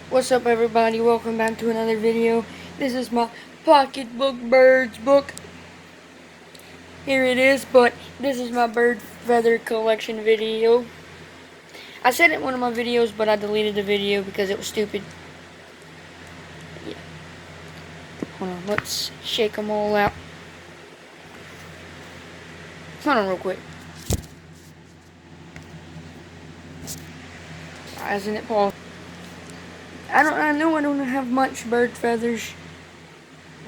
What's up, everybody? Welcome back to another video. This is my pocketbook birds book. Here it is, but this is my bird feather collection video. I said it in one of my videos, but I deleted the video because it was stupid. Yeah. Hold on, let's shake them all out. Hold on real quick. Isn't it, Paul? I know I don't have much bird feathers,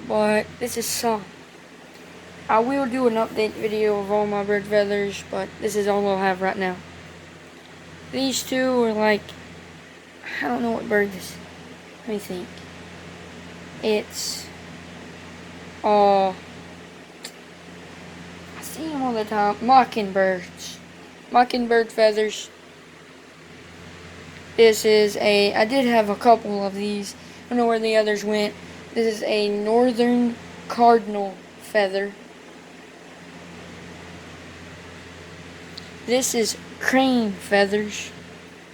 but this is some. I will do an update video of all my bird feathers, but this is all I'll have right now. These two are like, I don't know what bird this is. Let me think. It's, I see them all the time. Mockingbirds. Mockingbird feathers. This is I did have a couple of these. I don't know where the others went. This is a northern cardinal feather. This is crane feathers.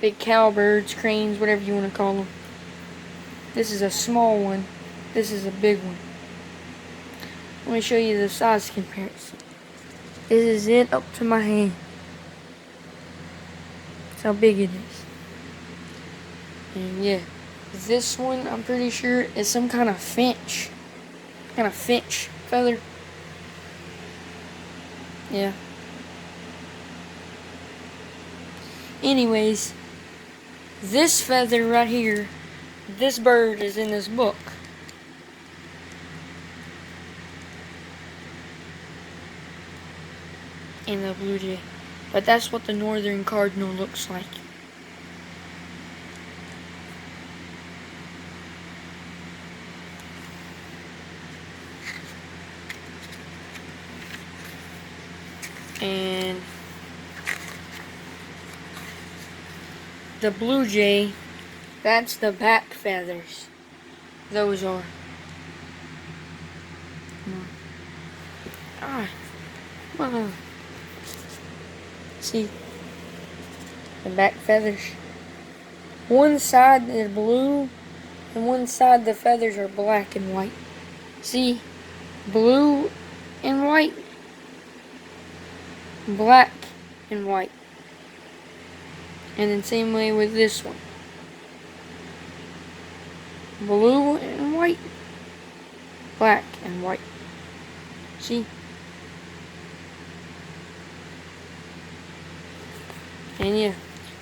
Big cowbirds, cranes, whatever you want to call them. This is a small one. This is a big one. Let me show you the size comparison. This is it up to my hand. That's how big it is. And yeah, this one I'm pretty sure is some kind of finch. Kind of finch feather. Yeah. Anyways, this feather right here, this bird is in this book. And the blue jay. But that's what the northern cardinal looks like. And the blue jay, that's the back feathers. Those are. Come on. See the back feathers. One side is blue, and one side the feathers are black and white. See, blue and white, black and white. And then same way with this one. Blue and white, black and white. See? And yeah,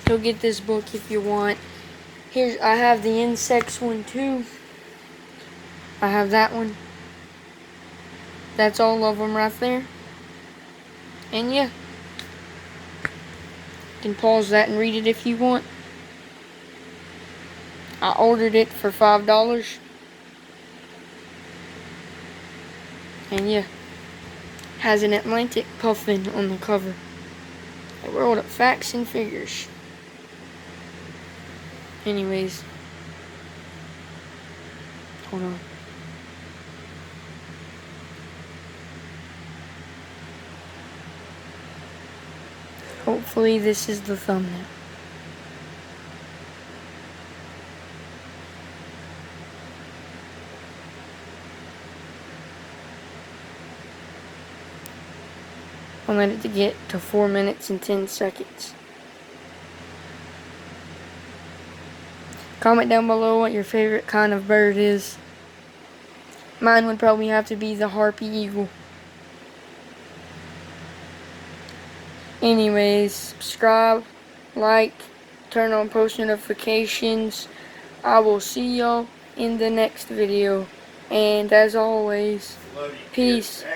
go get this book if you want. I have the insects one too. I have that one. That's all of them right there. And yeah, you can pause that and read it if you want. I ordered it for $5. And yeah, has an Atlantic puffin on the cover. A world of facts and figures. Anyways, hold on. Hopefully this is the thumbnail. I'll let it get to 4 minutes and 10 seconds. Comment down below what your favorite kind of bird is. Mine would probably have to be the harpy eagle. Anyways, subscribe, like, turn on post notifications. I will see y'all in the next video. And as always, peace.